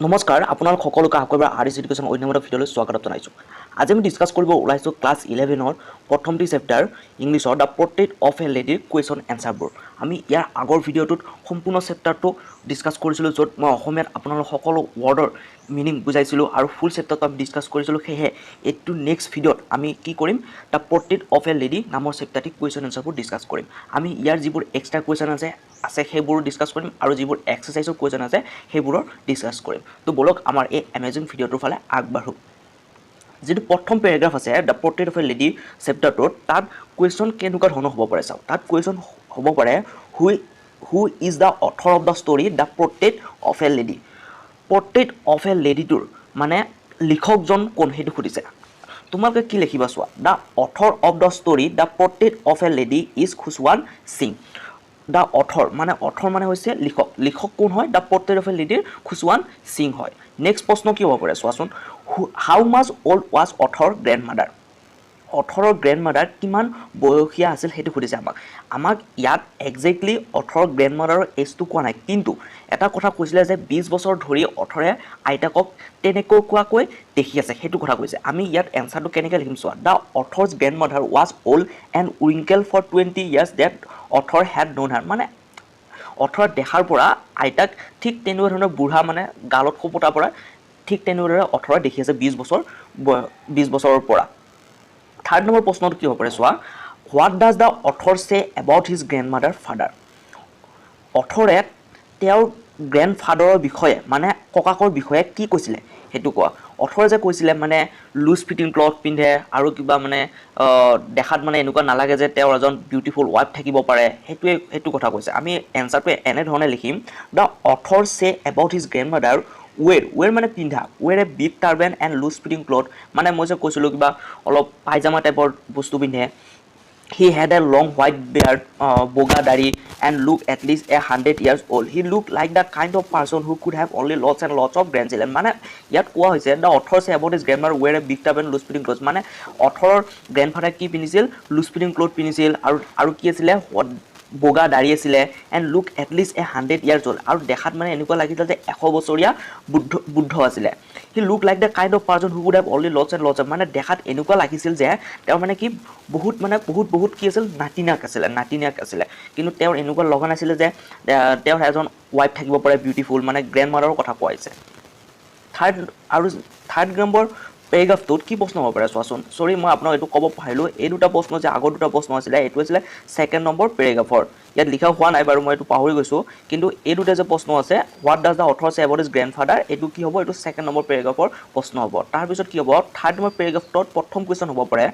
নমস্কাৰ আপোনালোক সকলোকে আকৌ এবাৰ আৰ এছ এডুকেশ্যন অন্যমত ভিডিঅ'লৈ স্বাগতম জনাইছোঁ। আজি আমি ডিছকাছ কৰিব ওলাইছোঁ ক্লাছ 11ৰ প্ৰথমটি চেপ্টাৰ ইংলিছৰ দ্য পোৰ্ট্ৰেইট অফ এ লেডিৰ কুৱেশ্যন এনচাৰবোৰ। আমি ইয়াৰ আগৰ ভিডিঅ'টোত সম্পূৰ্ণ চেপ্টাৰটো ডিছকাছ কৰিছিলোঁ, য'ত মই অসমীয়াত আপোনালোক সকলো ৱৰ্ডৰ মিনিং বুজাইছিলোঁ আৰু ফুল চেপ্টাৰটো আমি ডিছকাছ কৰিছিলোঁ। সেয়েহে এইটো নেক্সট ভিডিঅ'ত আমি কি কৰিম, the portrait of a lady নামৰ চেপ্টাৰটি কুৱেশ্যন এনচাৰবোৰ ডিছকাছ কৰিম। আমি ইয়াৰ যিবোৰ এক্সট্ৰা কুৱেশ্যন আছে সেইবোৰো ডিছকাছ কৰিম আৰু যিবোৰ এক্সাৰচাইজৰ কুৱেশ্যন আছে সেইবোৰৰ ডিছকাছ কৰিম। তো বলক আমাৰ এই এমেজিং ভিডিঅ'টোৰ ফালে আগবাঢ়ো। যিটো প্ৰথম পেৰাগ্ৰাফ আছে the portrait of a lady চেপ্টাৰটোত, তাত কুৱেশ্যন কেনেকুৱা ধৰণৰ হ'ব পাৰে চাওক। তাত কুৱেশ্যন হ'ব পাৰে who is the author of the story the portrait of a lady. Portrait of a লেডিটোৰ মানে লিখকজন কোন সেইটো সুধিছে। তোমালোকে কি লিখিবা চোৱা, the author of the story the portrait of a lady is Khushwant Singh. The author মানে হৈছে লিখক। লিখক কোন হয়? দ্য পোৰ্ট্ৰেইট অফ এ লেডিৰ খুছৱান সিং হয়। নেক্সট প্ৰশ্ন কি হ'ব পাৰে চোৱাচোন, how much old was author grand mother. অথৰৰ grand mother কিমান বয়সীয়া আছিল সেইটো সুধিছে আমাক ইয়াত একজেক্টলি অথৰৰ গ্ৰেণ্ড মাদাৰৰ এজটো কোৱা নাই, কিন্তু এটা কথা কৈছিলে যে 20 বছৰ ধৰি অথৰে আইতাকক তেনেকুৱাকৈ দেখি আছে, সেইটো কথা কৈছে। আমি ইয়াত এনচাৰটো কেনেকৈ লিখিম চোৱা, the author's grandmother was old and wrinkled for 20 years that author had known her. মানে অথৰ দেখাৰ পৰা আইতাক ঠিক তেনেকুৱা ধৰণৰ বুঢ়া, মানে গালত খোপতাৰ পৰা ঠিক তেনেদৰে অথৰে দেখি আছে 20 বছৰৰ পৰা। থাৰ্ড নম্বৰ প্ৰশ্নটো কি হ'ব পাৰে চোৱা, what does the author say about his grandmother father. অথৰে তেওঁৰ গ্ৰেণ্ড ফাদাৰৰ বিষয়ে মানে ককাকৰ বিষয়ে কি কৈছিলে সেইটো কোৱা। অথৰে যে কৈছিলে মানে লুজ ফিটিং ক্লথ পিন্ধে আৰু কিবা মানে দেখাত মানে এনেকুৱা নালাগে যে তেওঁৰ এজন বিউটিফুল ৱাইফ থাকিব পাৰে, সেইটো কথা কৈছে। আমি এনচাৰটো এনেধৰণে লিখিম, the author say about his grandmother wear মানে পিন্ধা, wear a big turban and loose fitting cloth, মানে মই যে কৈছিলোঁ কিবা অলপ পাইজামা টাইপৰ বস্তু পিন্ধে। He had a long white beard, boga dari, and looked at least 100 years old. He looked like the kind of person who could have only lots and lots of grandchildren. মানে ইয়াত কোৱা হৈছে the author say about his grandmother wear a big turban, loose fitting clothes. মানে অথৰৰ grandfather কি পিন্ধিছিল? Loose fitting cloth পিন্ধিছিল আৰু কি আছিলে? বগা দাড়ি আছিলে, and look at least 100 years old, আৰু দেখাত মানে এনেকুৱা লাগিছিল যে 100 বছৰীয়া বুদ্ধ আছিলে। He look like the kind of person who would have only lots and lots of, মানে দেখাত এনেকুৱা লাগিছিল যে তেওঁ মানে কি বহুত কি আছিল, নাতিনাক আছিলে, কিন্তু তেওঁৰ এনেকুৱা লগা নাছিলে যে তেওঁৰ এজন ৱাইফ থাকিব পাৰে বিউটিফুল, মানে গ্ৰেণ্ড মাদাৰৰ কথা কোৱা হৈছে। থাৰ্ড নম্বৰ পেৰাগ্ৰাফটোত কি প্ৰশ্ন হ'ব পাৰে চোৱাচোন। চৰি মই আপোনাক এইটো ক'ব পাৰিলোঁ, এই দুটা প্ৰশ্ন যে আগৰ দুটা প্ৰশ্ন আছিলে এইটো আছিলে ছেকেণ্ড নম্বৰ পেৰাগ্ৰাফৰ। ইয়াত লিখা হোৱা নাই বাৰু, মই এইটো পাহৰি গৈছোঁ, কিন্তু এই দুটা যে প্ৰশ্ন আছে, what does the author say about his grand father, এইটো কি হ'ব? এইটো ছেকেণ্ড নম্বৰ পেৰাগ্ৰাফৰ প্ৰশ্ন হ'ব। তাৰপিছত কি হ'ব, থাৰ্ড নম্বৰ পেৰাগ্ৰাফটোত প্ৰথম কুৱেশ্যন হ'ব পাৰে,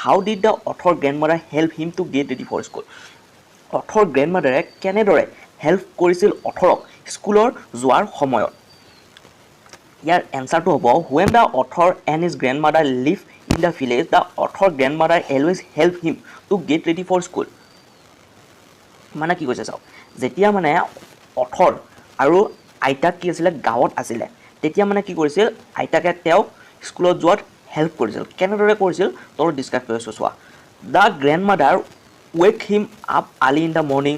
how did the author grandmother help him to get ready for school. Author গ্ৰেণ্ড মাদাৰে কেনেদৰে হেল্প কৰিছিল অথৰক স্কুলৰ যোৱাৰ সময়ত। ইয়াৰ এনচাৰটো হ'ব, when the author and his grandmother live in the village, the author grandmother always help him to get ready for school. মানে কি কৈছে চাওক, যেতিয়া মানে অথৰ আৰু আইতাক কি আছিলে, গাঁৱত আছিলে, তেতিয়া মানে কি কৰিছিল, আইতাকে তেওঁক স্কুলত যোৱাত হেল্প কৰিছিল। কেনেদৰে কৰিছিল তলত ডিছকাছ কৰিছোঁ চোৱা। The grandmother wake him up early in the morning,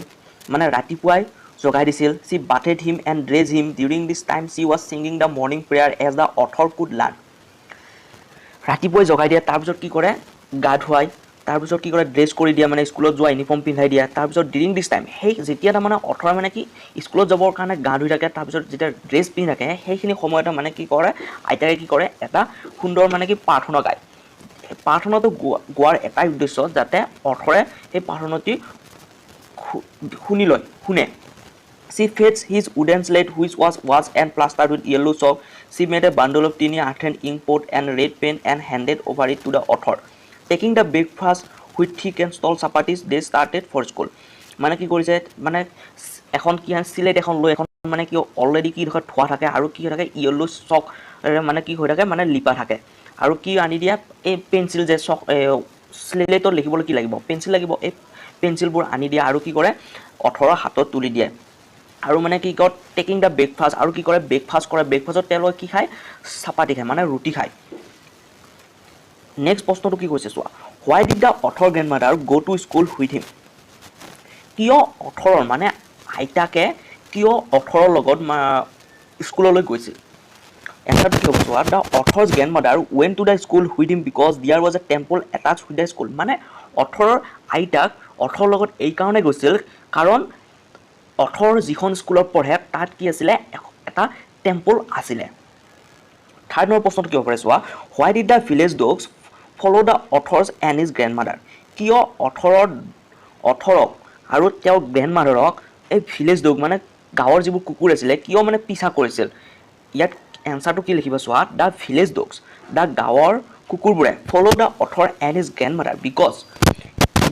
মানে ৰাতিপুৱাই জগাই দিছিল। She bathed him and dress him, during this time she was singing the morning prayer as the author could learn. ৰাতিপুৱাই জগাই দিয়ে, তাৰপিছত কি কৰে, গা ধুৱাই, তাৰপিছত কি কৰে, ড্ৰেছ কৰি দিয়ে, মানে স্কুলত যোৱা ইউনিফৰ্ম পিন্ধাই দিয়ে। তাৰপিছত ডিউৰিং দিছ টাইম, সেই যেতিয়া তাৰমানে অথৰ মানে কি স্কুলত যাবৰ কাৰণে গা ধুই থাকে, তাৰপিছত যেতিয়া ড্ৰেছ পিন্ধি থাকে, সেইখিনি সময়তে মানে কি কৰে, আইতাকে কি কৰে, এটা সুন্দৰ মানে কি প্ৰাৰ্থনা গায়। প্ৰাৰ্থনাটো গোৱাৰ এটাই উদ্দেশ্য, যাতে অথৰে সেই প্ৰাৰ্থনাটি শুনে। She fetched his wooden slate which was washed and plastered with yellow chalk. She made a bundle of tiny earthen ink pot and red pen and handed over it to the author. Taking the breakfast with thick and tall chapatis, they started for school. মানে কি কৰিছে, মানে এখন কি চিলেট এখন লৈ, এখন মানে কি অলৰেডি কি ধোৱা থাকে আৰু কি হৈ থাকে, য়েল্লো চক মানে কি হৈ থাকে, মানে লিপা থাকে, আৰু কি আনি দিয়া, এই পেঞ্চিল যে চক স্লেটত লিখিবলৈ কি লাগিব, পেঞ্চিল লাগিব, এই পেঞ্চিলবোৰ আনি দিয়ে আৰু কি কৰে, অথৰৰ হাতত তুলি দিয়ে। আৰু মানে কি কয়, টেকিং দ্য ব্ৰেকফাষ্ট, আৰু কি কৰে, ব্ৰেকফাষ্ট কৰে। ব্ৰেকফাষ্টত তেওঁলোকে কি খায়, চাপাতি খায়, মানে ৰুটি খায়। নেক্সট প্ৰশ্নটো কি কৈছে চোৱা, why did the author grand mother গ' টু স্কুল উইথ হিম। কিয় অথৰৰ মানে আইতাকে কিয় অথৰৰ লগত স্কুললৈ গৈছিল। এনসাৰটো কি হ'ব চোৱা the author's grandmother went to the school with him because there was a temple attach with the school মানে অথৰৰ আইতাক অথৰৰ লগত এইকাৰণে গৈছিল কাৰণ অথৰ যিখন স্কুলত পঢ়ে তাত কি আছিলে এটা টেম্পল আছিলে থাৰ্ড নম্বৰ প্ৰশ্নটো কি হ'ব পাৰে চোৱা why did the village dogs follow' the author's and his grandmother কিয় অথৰক আৰু তেওঁৰ গ্ৰেণ্ডমাদাৰক এই ভিলেজ ডগ মানে গাঁৱৰ যিবোৰ কুকুৰ আছিলে কিয় মানে পিছা কৰিছিল ইয়াত এনচাৰটো কি লিখিব চোৱা দ্য ভিলেজ ডগছ দ্য গাঁৱৰ কুকুৰবোৰে follow' the author and his grandmother because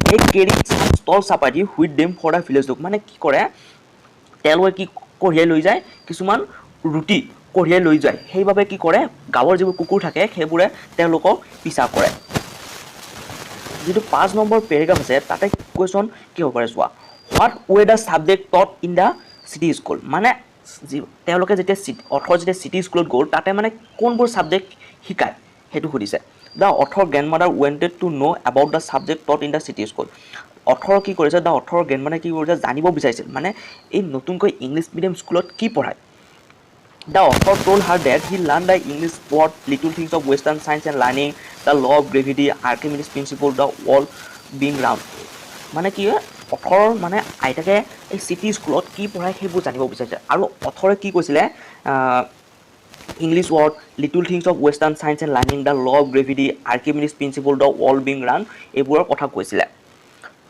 they carry some stale chapati with them for the village dog মানে কি কৰে তেওঁলোকে কি কঢ়িয়াই লৈ যায় কিছুমান ৰুটি কঢ়িয়াই লৈ যায় সেইবাবে কি কৰে গাঁৱৰ যিবোৰ কুকুৰ থাকে সেইবোৰে তেওঁলোকক পিছা কৰে যিটো 5 নম্বৰ পেৰেগ্ৰাফ আছে তাতে কুৱেশ্যন কি হ'ব পাৰে চোৱা what way the subject taught in the city school মানে তেওঁলোকে যেতিয়া অথৰ যেতিয়া চিটি স্কুলত গ'ল তাতে মানে কোনবোৰ ছাবজেক্ট শিকায় সেইটো সুধিছে the author grandmother wanted to know' about the subject taught in the city school author কি কৰিছে দ্য অথৰ গ্ৰেণ্ডমাদাৰে কি কৰিছে জানিব বিচাৰিছিল মানে এই নতুনকৈ ইংলিছ মিডিয়াম স্কুলত কি পঢ়ায় The author told her that he learned the English word, little things of Western science and learning, the law of gravity, Archimedes principle, the world being round. মানে কি অথৰ মানে আইতাকে এই চিটি স্কুলত কি পঢ়ায় সেইবোৰ জানিব বিচাৰিছে আৰু অথৰে কি কৈছিলে English word little things of western science and learning the law of gravity Archimedes principle the world being round এইবোৰৰ কথা কৈছিলে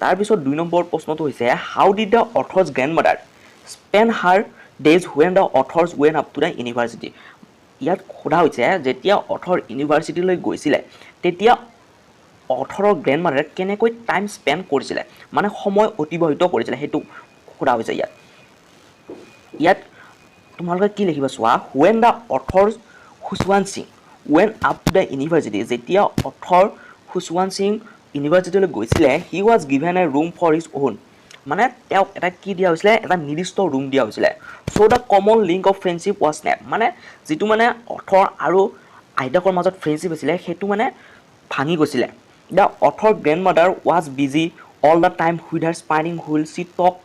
তাৰপিছত 2 নম্বৰ প্ৰশ্নটো হৈছে how did the author's grandmother spend her days when the author's ৱেন up to the university ইয়াত সোধা হৈছে যেতিয়া অথৰ ইউনিভাৰ্চিটিলৈ গৈছিলে তেতিয়া অথৰৰ গ্ৰেণ্ডমাদাৰে কেনেকৈ টাইম স্পেণ্ড কৰিছিলে মানে সময় অতিবাহিত কৰিছিলে সেইটো সোধা হৈছে ইয়াত তোমালোকে কি লিখিবা চোৱা when the author Khushwant Singh ৱেন আপ টু দ্য ইউনিভাৰ্চিটি যেতিয়া অথৰ খুচৱান সিং ইউনিভাৰ্চিটিলৈ গৈছিলে he was given a room for his own মানে তেওঁক এটা কি দিয়া হৈছিলে এটা নিৰ্দিষ্ট ৰুম দিয়া হৈছিলে so' the common link of friendship was snap মানে যিটো মানে অথৰ আৰু আইতাকৰ মাজত ফ্ৰেণ্ডশ্বিপ আছিলে সেইটো মানে ভাঙি গৈছিলে the author grandmother was busy all the time with her spinning wheel she talk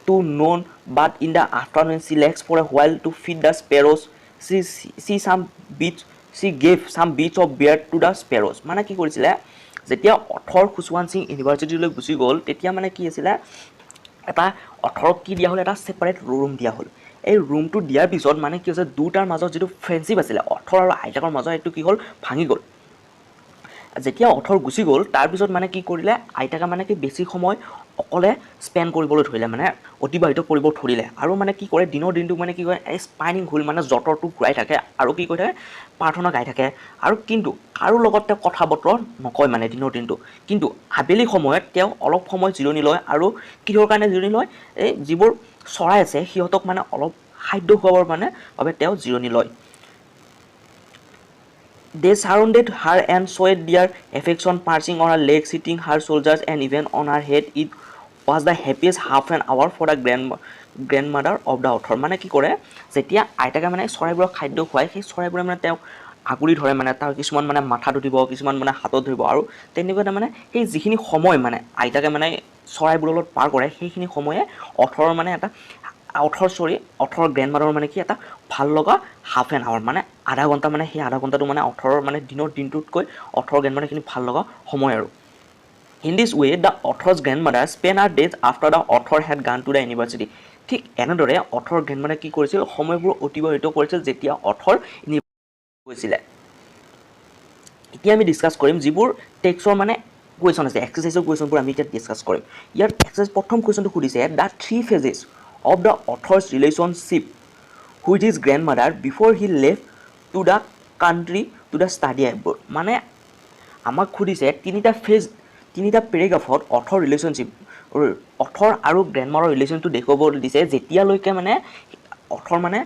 to none but in the afternoon she relax for a while to feed the sparrows she gave some bits of bread to the sparrows মানে কি কৰিছিলে যেতিয়া author Khushwant Singh ইউনিভাৰ্চিটিলৈ গুচি গ'ল তেতিয়া মানে কি আছিলে এটা অথৰক কি দিয়া হ'ল এটা ছেপাৰেট ৰুম দিয়া হ'ল এই ৰুমটো দিয়াৰ পিছত মানে কি হৈছে দুটাৰ মাজত যিটো ফ্ৰেণ্ডশ্বিপ আছিলে অথৰ আৰু আইতাকৰ মাজত এইটো কি হ'ল ভাঙি গ'ল যেতিয়া অথৰ গুচি গ'ল তাৰপিছত মানে কি কৰিলে আইতাকে মানে কি বেছি সময় অকলে স্পেণ্ড কৰিবলৈ ধৰিলে মানে অতিবাহিত কৰিব ধৰিলে আৰু মানে কি কৰে দিনৰ দিনটো মানে কি কৰে এই স্পাইনিং হুইল মানে জটৰটো ঘূৰাই থাকে আৰু কি কৰি থাকে প্ৰাৰ্থনা গাই থাকে আৰু কিন্তু কাৰো লগত তেওঁ কথা বতৰা নকয় মানে দিনৰ দিনটো কিন্তু আবেলি সময়ত তেওঁ অলপ সময় জিৰণি লয় আৰু কিহৰ কাৰণে জিৰণি লয় এই যিবোৰ চৰাই আছে সিহঁতক মানে অলপ খাদ্য খুৱাবৰ মানে বাবে তেওঁ জিৰণি লয় They surrounded her and showed their affection, perching on her legs, sitting her shoulders, and even on her head. It was the happiest half an hour for the grandmother of the author. মানে কি কৰে যেতিয়া আইতাকে মানে চৰাইবোৰক খাদ্য খুৱায় সেই চৰাইবোৰে মানে তেওঁক আগুৰি ধৰে মানে তাৰ কিছুমান মানে মাথাত উঠিব কিছুমান মানে হাতত ধৰিব আৰু তেনেকুৱা মানে সেই যিখিনি সময় মানে আইতাকে মানে চৰাইবোৰৰ লগত পাৰ কৰে সেইখিনি সময়ে অথৰৰ মানে এটা অথৰ গ্ৰেণ্ডমাদাৰৰ মানে কি এটা ভাল লগা হাফ এন আৱাৰ মানে আধা ঘণ্টা মানে সেই আধা ঘণ্টাটো মানে অথৰৰ মানে দিনৰ দিনটোতকৈ অথৰ গ্ৰেণ্ডমাদাৰখিনি ভাল লগা সময় আৰু in this way the author's grandmother spend her days after the author had gone to the university ঠিক এনেদৰে অথৰ গ্ৰেণ্ডমাদাৰে কি কৰিছিল সময়বোৰ অতিবাহিত কৰিছিল যেতিয়া অথৰ গৈছিলে এতিয়া আমি ডিছকাছ কৰিম যিবোৰ টেক্সৰ মানে কুৱেশ্যন আছে এক্সাৰচাইজৰ কুৱেশ্যনবোৰ আমি এতিয়া ডিছকাছ কৰিম ইয়াৰ এক্সাৰচাইজ প্ৰথম কুৱেশ্যনটো সুধিছে the 3 phases of the author's relationship with his grandmother before he left to the country to the study abroad মানে আমাক সুধিছে তিনিটা পেৰেগ্ৰাফত অথৰ ৰিলেশ্যনশ্বিপ অথৰ আৰু গ্ৰেণ্ডমাদাৰৰ ৰিলেশ্যনটো দেখুৱাব দিছে যেতিয়ালৈকে মানে অথৰ মানে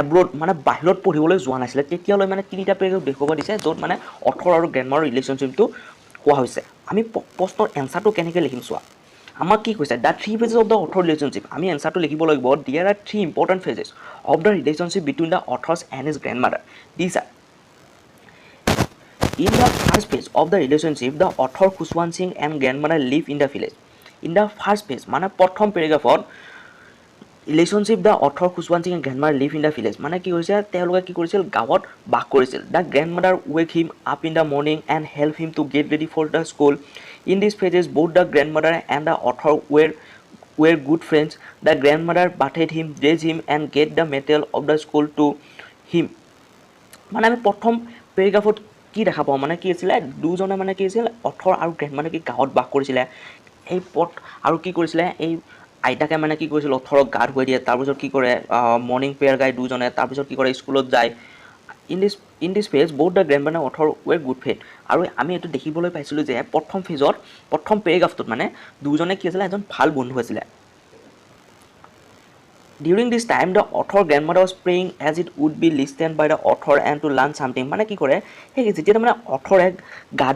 এব্ৰড মানে বাহিৰত পঢ়িবলৈ যোৱা নাছিলে তেতিয়ালৈ মানে তিনিটা পেৰেগ্ৰাফ দেখুৱাব দিছে য'ত মানে অথৰ আৰু গ্ৰেণ্ডমাদাৰৰ ৰিলেশ্যনশ্বিপটো কোৱা হৈছে আমি প্ৰশ্নৰ এনচাৰটো কেনেকৈ লিখিম চোৱা আমাক কি কৈছে the 3 phases of the author relationship আমি এনচাৰটো লিখিব লাগিব there are 3 important phases of the relationship between the author and his grandmother these are in the first phase of the relationship the author Khuswan Singh and grandmother live in the village in the first phase মানে প্ৰথম পেৰেগ্ৰাফত relationship the author Khushwant Singh grandmother live in the village মানে কি হৈছে তেওঁলোকে কি কৰিছিল গাঁৱত বাস কৰিছিল the grandmother wake him up in the morning and help him to get ready for the school in this phases both the grandmother and the author were good friends. The grandmother bathed him, dressed him and get the material of the school to him মানে আমি প্ৰথম পেৰেগ্ৰাফত কি দেখা পাওঁ মানে কি আছিলে দুজনে মানে কি আছিল অথৰ আৰু গ্ৰেণ্ডমাদাৰে কি গাঁৱত বাস কৰিছিলে এই পথ আৰু কি কৰিছিলে এই আইতাকে মানে কি কৰিছিল অথৰক গা ধুৱাই দিয়ে তাৰপিছত কি কৰে মৰ্ণিং প্ৰেয়াৰ গাই দুজনে তাৰপিছত কি কৰে স্কুলত যায় ইন দিছ ফেজ বহুত the grandmother author were good faith আৰু আমি এইটো দেখিবলৈ পাইছিলোঁ যে প্ৰথম ফেজত প্ৰথম পেৰেগ্ৰাফটোত মানে দুজনে কি আছিলে এজন ভাল বন্ধু আছিলে During this time, the author grandmother was praying as it would be listened by the author and to learn something. মানে কি কৰে সেই যেতিয়া মানে অথৰে গা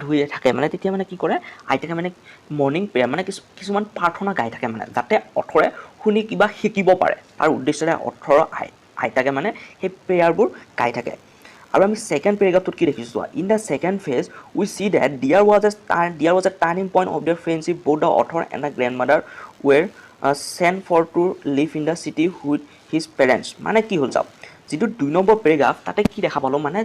ধুই থাকে মানে তেতিয়া মানে কি কৰে আইতাকে মানে মৰ্ণিং প্ৰেয়াৰ মানে কিছুমান প্ৰাৰ্থনা গাই থাকে মানে যাতে অথৰে শুনি কিবা শিকিব পাৰে তাৰ উদ্দেশ্যৰে অথৰ আইতাকে মানে সেই প্ৰেয়াৰবোৰ গাই থাকে আৰু আমি সেকেন্ড পেৰেগ্ৰাফটোত কি দেখিছোঁ in the second phase we see that there was a turning point of their friendship both the author and the grandmother were sent for to live in the city with his parents মানে কি হ'ল চাওক যিটো 2 number paragraph তাতে কি দেখা পালোঁ মানে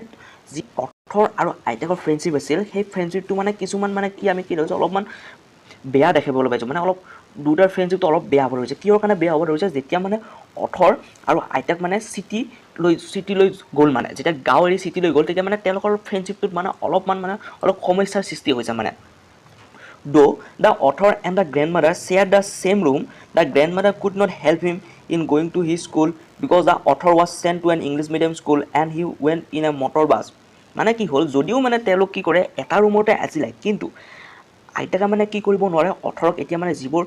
যি অথৰ আৰু আইতাকৰ ফ্ৰেণ্ডশ্বিপ আছিল সেই ফ্ৰেণ্ডশ্বিপটো মানে কিছুমান মানে কি আমি কি ধৰিছোঁ অলপমান বেয়া দেখিবলৈ পাইছোঁ মানে অলপ দুটাৰ ফ্ৰেণ্ডশ্বিপটো অলপ বেয়া হ'ব ধৰিছে কিহৰ কাৰণে বেয়া হ'ব ধৰিছে যেতিয়া মানে অথৰ আৰু আইতাক মানে চিটিলৈ গ'ল মানে যেতিয়া গাঁও এৰি চিটিলৈ গ'ল তেতিয়া মানে তেওঁলোকৰ ফ্ৰেণ্ডশ্বিপটোত মানে অলপ সমস্যাৰ সৃষ্টি হৈছে মানে Though the author and the grandmother shared the same room, the grandmother could not help him in going to his school because the author was sent to an English medium school and he went in a motor bus. মানে কি হ'ল যদিও মানে তেওঁলোক কি কৰে এটা ৰুমতে আছিলে কিন্তু আইতাকে মানে কি কৰিব নোৱাৰে অথৰক এতিয়া মানে যিবোৰ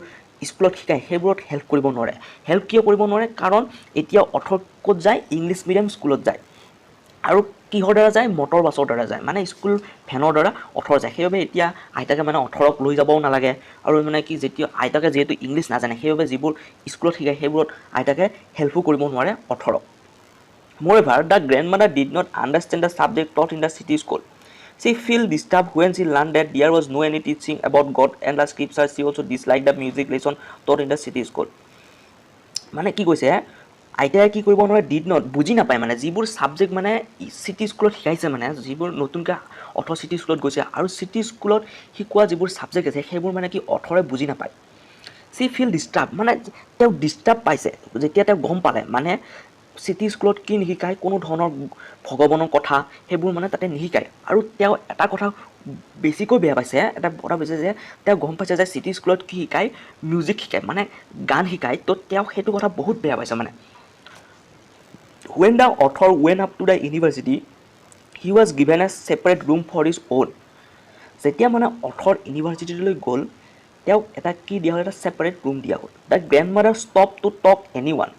স্কুলত শিকায় সেইবোৰত হেল্প কৰিব নোৱাৰে হেল্প কিয় কৰিব নোৱাৰে কাৰণ এতিয়া অথৰ ক'ত যায় ইংলিছ মিডিয়াম স্কুলত যায় আৰু কিহৰ দ্বাৰা যায় মটৰ বাছৰ দ্বাৰা যায় মানে স্কুল ভেনৰ দ্বাৰা অথৰ যায় সেইবাবে এতিয়া আইতাকে মানে অথৰক লৈ যাবও নালাগে আৰু মানে কি যেতিয়া আইতাকে যিহেতু ইংলিছ নাজানে সেইবাবে যিবোৰ স্কুলত শিকায় সেইবোৰত আইতাকে হেল্পো কৰিব নোৱাৰে অথৰক Moreover, the grandmother did not understand the subject taught in the city school. She felt disturbed when she learned that there was no any teaching about God and the scriptures. She also disliked the music lesson taught in the city school. মানে কি কৈছে আইতাই কি কৰিব নোৱাৰে did not বুজি নাপায় মানে যিবোৰ ছাবজেক্ট মানে চিটি স্কুলত শিকাইছে মানে যিবোৰ নতুনকৈ অথৰ চিটি স্কুলত গৈছে আৰু চিটি স্কুলত শিকোৱা যিবোৰ ছাবজেক্ট আছে সেইবোৰ মানে কি অথৰে বুজি নাপায় চি ফিল ডিষ্টাৰ্ব মানে তেওঁ ডিষ্টাৰ্ব পাইছে যেতিয়া তেওঁ গম পালে মানে চিটি স্কুলত কি নিশিকায় কোনো ধৰণৰ ভগৱানৰ কথা সেইবোৰ মানে তাতে নিশিকায় আৰু তেওঁ এটা কথা বেছিকৈ বেয়া পাইছে এটা কথা পাইছে যে তেওঁ গম পাইছে যে চিটি স্কুলত কি শিকায় মিউজিক শিকায় মানে গান শিকায় তো তেওঁ সেইটো কথা বহুত বেয়া পাইছে মানে When the author went up to the university, he was given a separate room for his own. যেতিয়া মানে অথৰ ইউনিভাৰ্চিটিলৈ গ'ল তেওঁক এটা কি দিয়া হ'ল এটা ছেপাৰেট ৰুম দিয়া হ'ল the grandmother stop to talk এনি ওৱান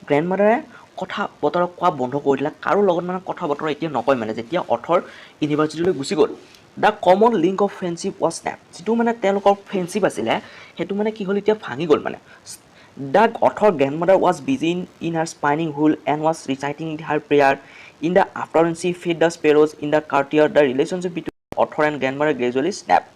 গ্ৰেণ্ডমাদাৰে কথা বতৰা কোৱা বন্ধ কৰি দিলে কাৰো লগত মানে কথা বতৰা এতিয়া নকয় মানে যেতিয়া অথৰ ইউনিভাৰ্চিটিলৈ গুচি গ'ল the common link of friendship was snap যিটো মানে তেওঁলোকৰ ফ্ৰেণ্ডশ্বিপ আছিলে সেইটো মানে কি হ'ল এতিয়া ভাঙি গ'ল মানে The author grandmother was busy in her spinning wheel and was reciting her prayer. In the afternoon, she fed the sparrows in the courtyard. The relationship between author and grandmother gradually snapped.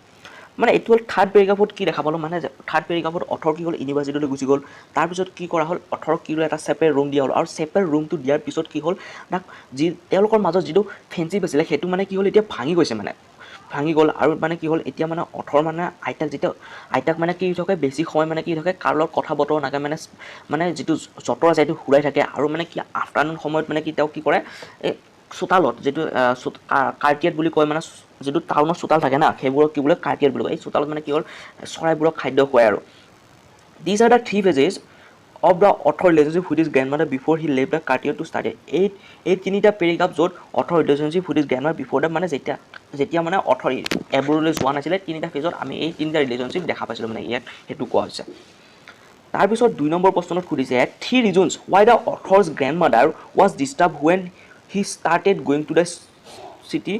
মানে এইটো হ'ল third পেৰেগ্ৰাফত কি দেখা পালোঁ মানে third পেৰেগ্ৰাফত author কি হ'ল ইউনিভাৰ্চিটিলৈ গুচি গ'ল তাৰপিছত কি কৰা হ'ল অথৰক কি হ'ল এটা ছেপাৰেট ৰুম দিয়া হ'ল আৰু ছেপাৰেট ৰুমটো দিয়াৰ পিছত কি হ'ল তাক যি তেওঁলোকৰ মাজত যিটো ফ্ৰেণ্ডশ্বিপ আছিলে সেইটো মানে কি হ'ল এতিয়া ভাঙি গৈছে মানে ভাঙি গ'ল আৰু মানে কি হ'ল এতিয়া মানে অথৰ মানে আইতাক মানে কি থাকে বেছি সময় মানে কি থাকে কাৰো লগত কথা বতৰা নাকে মানে যিটো যঁতৰ আছে সেইটো ঘূৰাই থাকে আৰু মানে কি আফটাৰনুন সময়ত মানে কি তেওঁ কি কৰে এই চোতালত যিটো কাৰ্টিয়েট বুলি কয় মানে যিটো টাউনৰ চোতাল থাকে না সেইবোৰক কি বোলে কাৰ্টিয়েট বুলি কয় এই চোতালত মানে কি হ'ল চৰাইবোৰক খাদ্য খুৱায় আৰু these are the three phases of the author relationship with his grandmother before he left the courtyard to study এই তিনিটা পেৰেগ্ৰাফ য'ত author relationship with his grandmother before that মানে যেতিয়া মানে author এবোৰলৈ যোৱা নাছিলে তিনিটা ফেজত আমি এই তিনিটা ৰিলেশ্যনশ্বিপ দেখা পাইছিলোঁ মানে ইয়াত সেইটো কোৱা হৈছে তাৰপিছত 2 নম্বৰ প্ৰশ্নত সুধিছে 3 reasons why the author's grandmother was disturbed when he started going to the city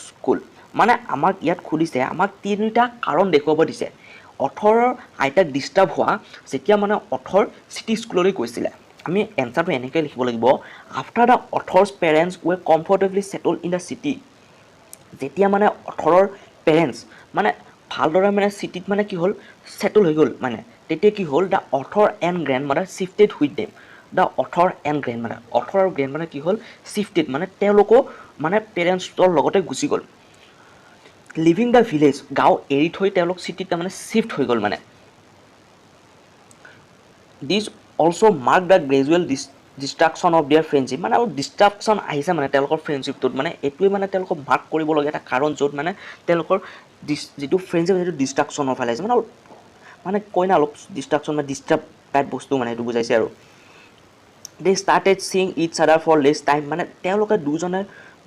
school মানে আমাক ইয়াত সুধিছে আমাক তিনিটা কাৰণ দেখুৱাব দিছে অথৰৰ আইতাক ডিষ্টাৰ্ব হোৱা যেতিয়া মানে অথৰ চিটি স্কুললৈ গৈছিলে আমি এনচাৰটো এনেকৈ লিখিব লাগিব after the author's parents were comfortably settle in the city যেতিয়া মানে অথৰৰ পেৰেণ্টছ মানে ভালদৰে মানে চিটিত মানে কি হ'ল ছেটল হৈ গ'ল মানে তেতিয়া কি হ'ল the author and grand mother shifted with them the author and grand mother author আৰু গ্ৰেণ্ড মাদাৰ কি হ'ল শিফটেড মানে তেওঁলোকো মানে পেৰেণ্টছৰ লগতে গুচি গ'ল লিভিং দ্য ভিলেজ গাঁও এৰি থৈ তেওঁলোক চিটিত তাৰমানে শিফ্ট হৈ গ'ল মানে this also' mark the gradual distraction of their friendship মানে আৰু ডিষ্ট্ৰাকশ্যন আহিছে মানে তেওঁলোকৰ ফ্ৰেণ্ডশ্বিপটোত মানে এইটোৱে মানে তেওঁলোকক মাৰ্ক কৰিবলগীয়া এটা কাৰণ য'ত মানে তেওঁলোকৰ যিটো ফ্ৰেণ্ডশ্বিপ সেইটো ডিষ্ট্ৰাকশ্যনৰ ফালে আহিছে মানে কয় না অলপ ডিষ্ট্ৰাকশ্যন বা ডিষ্টাৰ্ব টাইপ বস্তু মানে সেইটো বুজাইছে আৰু they started seeing each other for less time মানে তেওঁলোকে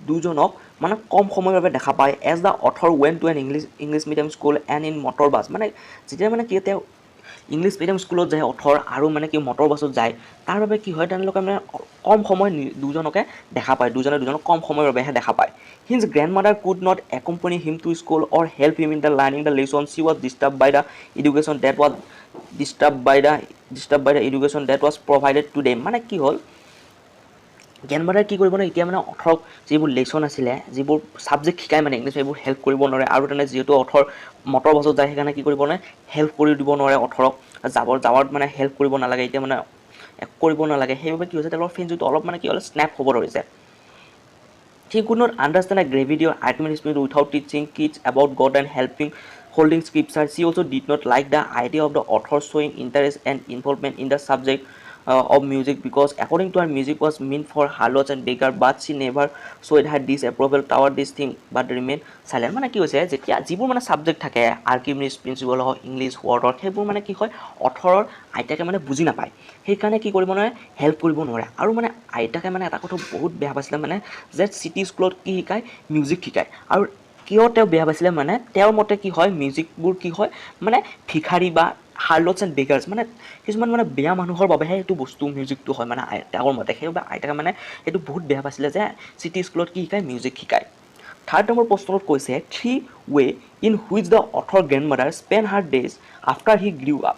দুজনক মানে কম সময়ৰ বাবে দেখা পায় এজ দ্য অথৰ ৱেন to an English medium school and in motor bus মানে যেতিয়া মানে কি তেওঁ ইংলিছ মিডিয়াম স্কুলত যায় অথৰ আৰু মানে কি মটৰ বাছত যায় তাৰ বাবে কি হয় তেওঁলোকে মানে কম সময় দুজনকে দেখা পায় দুজনক কম সময়ৰ বাবেহে দেখা পায় his grandmother could not accompany him to school or help him in the learning the lesson she was disturb by the education that was disturb by the education that was provided to them মানে কি হ'ল grand mother কি কৰিব নোৱাৰে এতিয়া মানে অথৰক যিবোৰ lesson আছিলে যিবোৰ ছাবজেক্ট শিকায় মানে ইংলিছ সেইবোৰ হেল্প কৰিব নোৱাৰে আৰু তেনে যিহেতু অথৰ মটৰ বাছত যায় সেইকাৰণে কি কৰিব নোৱাৰে হেল্প কৰি দিব নোৱাৰে অথৰক যাৱাত মানে হেল্প কৰিব নালাগে এতিয়া মানে কৰিব নালাগে সেইবাবে কি হৈছে তেওঁলোকৰ ফ্ৰেণ্ডশ্বিপটো অলপ মানে কি হ'ল স্নেপ হ'ব ধৰিছে he could not understand the gravity or argument spirit without teaching kids about God and helping holding scripture. She also did not like the idea of the author showing interest and involvement in the subject of music because according to her music was meant for harlots and beggars but she never showed her disapproval toward this thing but remained silent মানে কি হৈছে যেতিয়া যিবোৰ মানে subject থাকে Archimedes principle হওক English ৱৰ্ডত সেইবোৰ মানে কি হয় অথৰৰ আইতাকে মানে বুজি নাপায় সেইকাৰণে কি কৰিব নোৱাৰে হেল্প কৰিব নোৱাৰে আৰু মানে আইতাকে মানে এটা কথা বহুত বেয়া পাইছিলে মানে যে চিটি স্কুলত কি শিকায় মিউজিক শিকায় আৰু কিয় তেওঁ বেয়া পাইছিলে মানে তেওঁৰ মতে কি হয় মিউজিকবোৰ কি হয় মানে ভিখাৰী বা হাৰ্লটছ এণ্ড বেগাৰ্ছ মানে কিছুমান মানে বেয়া মানুহৰ বাবেহে এইটো বস্তু মিউজিকটো হয় মানে তেওঁৰ মতে সেইবাবে আইতাকে মানে এইটো বহুত বেয়া পাইছিলে যে চিটি স্কুলত কি শিকায় মিউজিক শিকায় থাৰ্ড নম্বৰ প্ৰশ্নত কৈছে three way in which the author grandmother spend her days after he grew up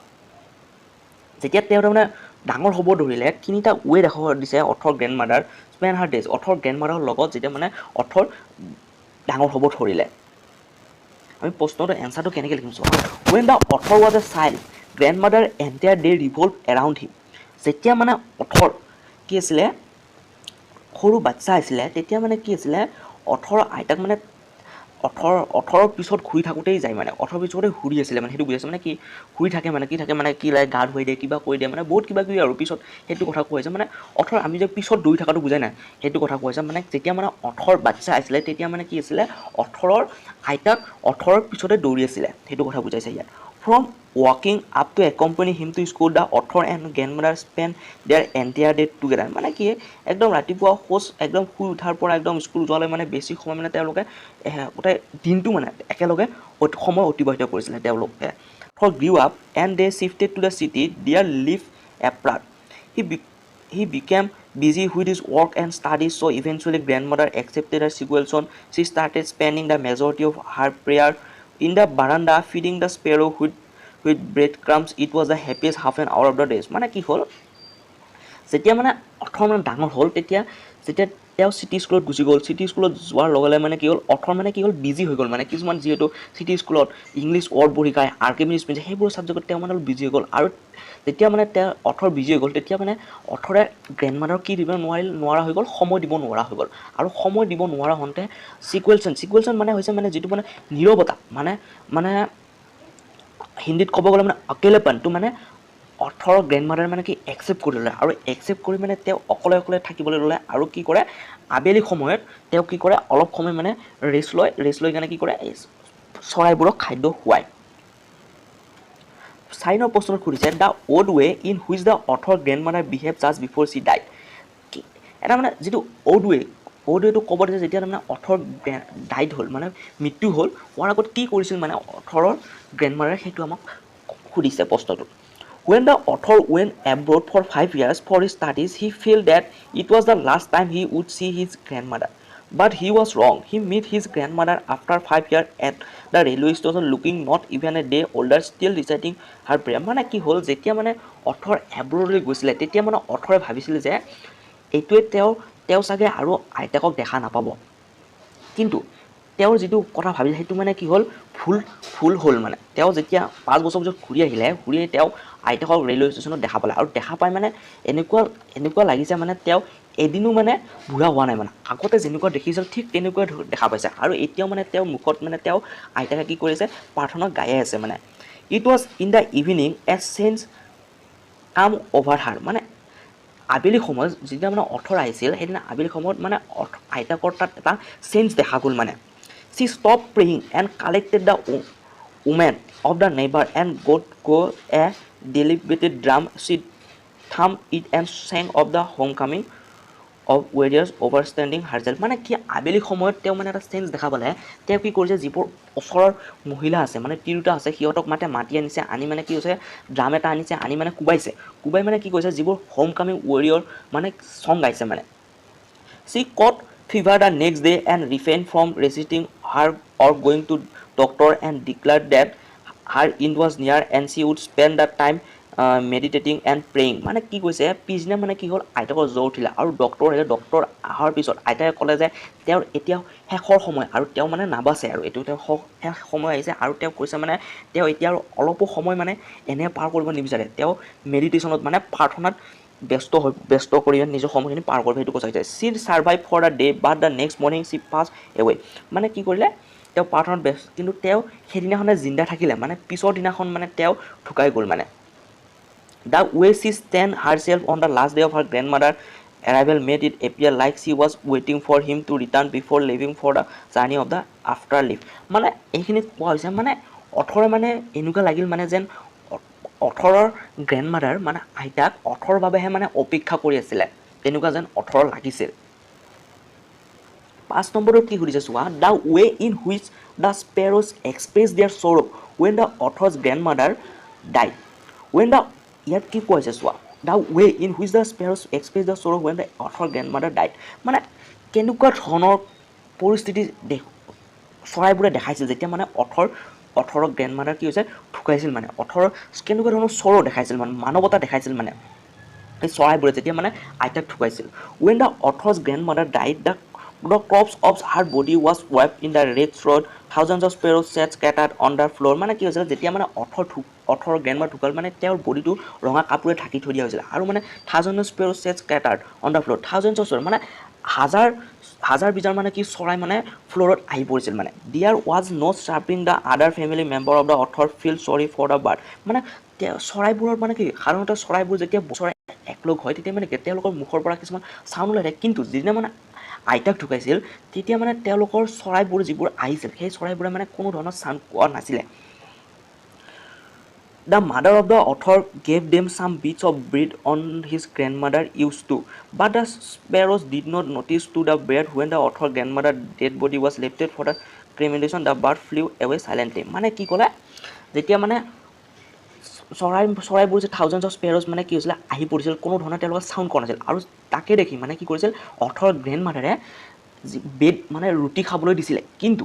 যেতিয়া তেওঁ তাৰমানে ডাঙৰ হ'ব ধৰিলে তিনিটা ৱে দেখাব দিছে author grandmother spend her days author grand মাদাৰৰ লগত যেতিয়া মানে অথৰ ডাঙৰ হ'ব ধৰিলে আমি প্ৰশ্নটোৰ এনচাৰটো কেনেকৈ লিখিম চোৱা when the author was a child grandmother entire day revolve around him যেতিয়া মানে অথৰ কি আছিলে সৰু বাচ্চা আছিলে তেতিয়া মানে কি আছিলে অথৰ আইতাক মানে অথৰৰ পিছত ঘূৰি থাকোঁতেই যায় মানে অথৰ পিছতে ঘূৰি আছিলে মানে সেইটো বুজাইছে মানে কি ঘূৰি থাকে মানে কি লাগে গা ধুই দিয়ে কিবা কৰি দিয়ে মানে বহুত কিবা কিবি আৰু পিছত সেইটো কথা কৈছে মানে অথৰ আমি যে পিছত দৌৰি থকাটো বুজাই নাই সেইটো কথা কৈছে মানে যেতিয়া মানে অথৰ বাচ্চা আছিলে তেতিয়া মানে কি আছিলে অথৰৰ আইতাক অথৰৰ পিছতে দৌৰি আছিলে সেইটো কথা বুজাইছে ইয়াত ফ্ৰম ৱাকিং up to accompany him to school the author and grandmother spend their entire day together মানে কি একদম ৰাতিপুৱা খোজ একদম শুই উঠাৰ পৰা একদম স্কুল যোৱালৈ মানে বেছি সময় মানে তেওঁলোকে গোটেই দিনটো মানে একেলগে সময় অতিবাহিত কৰিছিলে তেওঁলোকে for grew up and they shifted to the city there live apart he became busy with his work and studies so eventually grandmother accepted her situation she started spending the majority of her prayer in the veranda feeding the sparrow with breadcrumbs it was the happiest half an hour of the days মানে কি হ'ল যেতিয়া মানে author মানে ডাঙৰ হ'ল তেতিয়া তেওঁ চিটি স্কুলত গুচি গ'ল চিটি স্কুলত যোৱাৰ লগে লগে মানে কি হ'ল অথৰ মানে কি হ'ল বিজি হৈ গ'ল মানে কিছুমান যিহেতু চিটি স্কুলত ইংলিছ ৱৰ্ডবোৰ শিকায় আৰ্কিমিডিছ প্ৰিন্সিপল সেইবোৰ ছাবজেক্টত তেওঁ মানে অলপ বিজি হৈ গ'ল আৰু যেতিয়া মানে তেওঁ অথৰ বিজি হৈ গ'ল তেতিয়া মানে অথৰে গ্ৰেণ্ড মাদাৰক কি দিব নোৱাৰা হৈ গ'ল সময় দিব নোৱাৰা হৈ গ'ল আৰু সময় দিব নোৱাৰা হওঁতে চিকুৱেলশ্যন মানে হৈছে মানে যিটো মানে নীৰৱতা মানে হিন্দীত ক'ব গ'লে মানে অকেলেপনটো মানে অথৰ গ্ৰেণ্ড মাদাৰ মানে কি একচেপ্ট কৰি ল'লে আৰু একচেপ্ট কৰি মানে তেওঁ অকলে থাকিবলৈ ল'লে আৰু কি কৰে আবেলি সময়ত তেওঁ কি কৰে অলপ সময় মানে ৰেষ্ট লৈ কাৰণে কি কৰে চৰাইবোৰক খাদ্য খুৱায় 4 নম্বৰ প্ৰশ্নত সুধিছে the old way in which the author grandmother behave just before she died এটা মানে যিটো অল্ড ৱেটো ক'ব দিছে যেতিয়া তাৰমানে অথৰ ডাইড হ'ল মানে মৃত্যু হ'ল হোৱাৰ আগত কি কৰিছিল মানে অথৰৰ গ্ৰেণ্ড মাদাৰে সেইটো আমাক সুধিছে প্ৰশ্নটো When the author went abroad for 5 years for his studies, he felt that it was the last time he would see his grandmother. But he was wrong. He met his grandmother after 5 years at the railway station looking not even a day older, still reciting her prayer. মানে কি হ'ল যেতিয়া মানে author এব্ৰডলৈ গৈছিলে তেতিয়া মানে অথৰে ভাবিছিলে যে এইটোৱে তেওঁ চাগে আৰু আইতাকক দেখা নাপাব কিন্তু তেওঁৰ যিটো কথা ভাবিছে সেইটো মানে কি হ'ল ফুল হ'ল মানে তেওঁ যেতিয়া 5 বছৰ পিছত ঘূৰি আহিলে ঘূৰি তেওঁ আইতাকক ৰেলৱে ষ্টেচনত দেখা পালে আৰু দেখা পাই মানে এনেকুৱা লাগিছে মানে তেওঁ এদিনো মানে বুঢ়া হোৱা নাই মানে আগতে যেনেকুৱা দেখিছিল ঠিক তেনেকুৱা দেখা পাইছে আৰু এতিয়াও মানে তেওঁৰ মুখত মানে তেওঁ আইতাকে কি কৰিছে প্ৰাৰ্থনা গায়ে আছে মানে it was in the evening A change কাম অভাৰ হাৰ মানে আবেলি সময়ত যেতিয়া মানে অথৰ আহিছিল সেইদিনা আবেলি সময়ত মানে আইতাকৰ তাত এটা চেঞ্জ দেখা গ'ল মানে she stopped praying and collected the women of the neighbor and go a deliberated drum she thumped it and sang of the homecoming of warriors overstanding herself মানে কি আবেলি সময়ত তেওঁ মানে এটা চেঞ্জ দেখা পালে তেওঁ কি কৰিছে যিবোৰ ওচৰৰ মহিলা আছে মানে তিৰোতা আছে সিহঁতক মাতি আনিছে আনি মানে কি হৈছে ড্ৰাম এটা আনিছে আনি মানে কুবাই মানে কি কৰিছে যিবোৰ হোম কামিং ৱাৰিয়ৰ মানে সং গাইছে মানে she caught fever the next day and refrained from reciting her or going to doctor and declared that her end was near and she would spend the time meditating and praying মানে কি কৈছে পিছদিনা মানে কি হ'ল আইতাকৰ জ্বৰ উঠিলে আৰু ডক্টৰ অহাৰ পিছত আইতাকে ক'লে যে তেওঁৰ এতিয়া শেষৰ সময় আৰু তেওঁ মানে নাবাচে আৰু এইটো তেওঁ শেষ সময় আহিছে আৰু তেওঁ কৈছে মানে তেওঁ এতিয়া আৰু অলপো সময় মানে এনে পাৰ কৰিব নিবিচাৰে তেওঁ মেডিটেশ্যনত মানে প্ৰাৰ্থনাত ব্যস্ত কৰি নিজৰ সময়খিনি পাৰ কৰিব সেইটো কৈছে she survive for the day but the next morning she pass away মানে কি কৰিলে তেওঁ প্ৰাৰ্থনাত ব্যস্ত কিন্তু তেওঁ সেইদিনাখনে জিন্দা থাকিলে মানে পিছৰ দিনাখন মানে তেওঁ ঢুকাই গ'ল মানে The way she stand herself on the last day of her grandmother arrival made it appear like she was waiting for him to return before leaving for the journey of the afterlife মানে এইখিনিত কোৱা হৈছে মানে অথৰে মানে এনেকুৱা লাগিল মানে যেন অথৰৰ গ্ৰেণ্ডমাদাৰ মানে আইতাক অথৰ বাবেহে মানে অপেক্ষা কৰি আছিলে তেনেকুৱা যেন অথৰ লাগিছিল 5 নম্বৰত কি সুধিছে চোৱা the way in which the sparrows express their sorrow when the author's grandmother died when the ইয়াত কি কৈছে চোৱা the way in which the sparrows express their sorrow when the author's grandmother died মানে কেনেকুৱা ধৰণৰ পৰিস্থিতি চৰাইবোৰে দেখাইছিল যেতিয়া মানে অথৰৰ গ্ৰেণ্ডমাদাৰ কি হৈছে ঢুকাইছিল মানে অথৰৰ কেনেকুৱা ধৰণৰ চৰ দেখাইছিল মানে মানৱতা দেখাইছিল মানে এই চৰাইবোৰে যেতিয়া মানে আইতাক ঢুকাইছিল when the author's grandmother died the corpse of her body was wiped in the red road thousands of sparrows sat scattered on the floor মানে কি হৈছিল যেতিয়া মানে অথৰ গ্ৰেণ্ডমাদাৰ ঢুকাল মানে তেওঁৰ বডিটো ৰঙা কাপোৰে ঢাকি থৈ দিয়া হৈছিল আৰু মানে thousand of sparrows sat scattered on the floor thousands of মানে হাজাৰ বিজাৰ মানে কি চৰাই মানে ফ্ল'ৰত আহি পৰিছিল মানে there was not chirping the other family member of the author feel sorry for the bird মানে চৰাইবোৰৰ মানে কি সাধাৰণতে চৰাইবোৰ যেতিয়া চৰাই একলগ হয় তেতিয়া মানে তেওঁলোকৰ মুখৰ পৰা কিছুমান চাউণ্ড ওলাই থাকে কিন্তু যিদিনা মানে আইতাক ঢুকাইছিল তেতিয়া মানে তেওঁলোকৰ চৰাইবোৰ যিবোৰ আহিছিল সেই চৰাইবোৰে মানে কোনো ধৰণৰ চাউণ্ড পোৱা নাছিলে The mother of the author gave them some bits of bread on his grandmother used to, but the sparrows did not notice to the bread when the author grandmother's dead body was lifted for the cremation. The bird flew away silently. মানে কি ক'লে যেতিয়া মানে চৰাইবোৰ যে thousands of স্পেৰছ মানে কি হৈছিলে আহি পৰিছিল কোনো ধৰণৰ তেওঁলোকে চাউণ্ড কৰা নাছিল আৰু তাকে দেখি মানে কি কৰিছিল অথৰ গ্ৰেণ্ডমাদাৰে বেড মানে ৰুটি খাবলৈ দিছিলে কিন্তু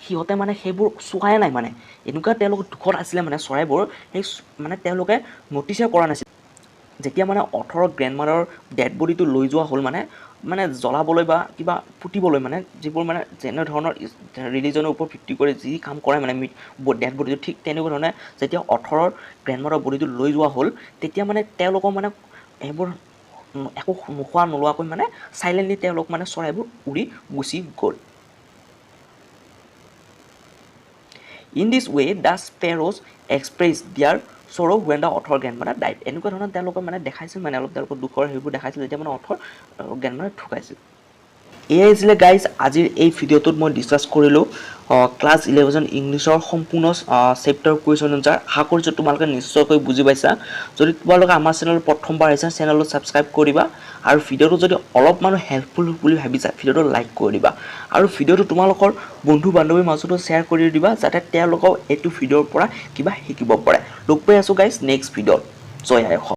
সিহঁতে মানে সেইবোৰ চোৱাই নাই মানে এনেকুৱা তেওঁলোক দুখত আছিলে মানে চৰাইবোৰ সেই মানে তেওঁলোকে নটিচে কৰা নাছিল যেতিয়া মানে অথৰ গ্ৰেণ্ডমাদাৰৰ ডেড বডিটো লৈ যোৱা হ'ল মানে জ্বলাবলৈ বা কিবা পুতিবলৈ মানে যিবোৰ মানে যেনেধৰণৰ ৰিলিজনৰ ওপৰত ভিত্তি কৰি যি কাম কৰে মানে ডেড বডিটো ঠিক তেনেকুৱা ধৰণে যেতিয়া অথৰৰ গ্ৰেণ্ডমাদাৰৰ বডিটো লৈ যোৱা হ'ল তেতিয়া মানে তেওঁলোকৰ মানে এইবোৰ একো নোখোৱা নোলোৱাকৈ মানে চাইলেণ্টলি তেওঁলোক মানে চৰাইবোৰ উৰি গুচি গ'ল In this way, the sparrows expressed their sorrow when the author grandmother died. এনেকুৱা ধৰণৰ তেওঁলোকৰ মানে দেখাইছিল মানে অলপ তেওঁলোকৰ দুখৰ সেইবোৰ দেখাইছিল যেতিয়া মানে অথৰ গ্ৰেণ্ডমাদাৰ ঢুকাইছিল এয়াই আছিলে গাইজ আজিৰ এই ভিডিঅ'টোত মই ডিছকাছ কৰিলোঁ ক্লাছ 11 ইংলিছৰ সম্পূৰ্ণ চেপ্টাৰ কুৱেশ্যন এনচাৰ আশা কৰিছোঁ তোমালোকে নিশ্চয়কৈ বুজি পাইছা যদি তোমালোকে আমাৰ চেনেলত প্ৰথমবাৰ আহিছা চেনেলটো ছাবস্ক্ৰাইব কৰিবা আৰু ভিডিঅ'টো যদি অলপমান হেল্পফুল বুলি ভাবিছা ভিডিঅ'টো লাইক কৰি দিবা আৰু ভিডিঅ'টো তোমালোকৰ বন্ধু বান্ধৱীৰ মাজতো শ্বেয়াৰ কৰি দিবা যাতে তেওঁলোকেও এইটো ভিডিঅ'ৰ পৰা কিবা শিকিব পাৰে লগ পাই আছোঁ গাইজ নেক্সট ভিডিঅ'ত জয় আই অসম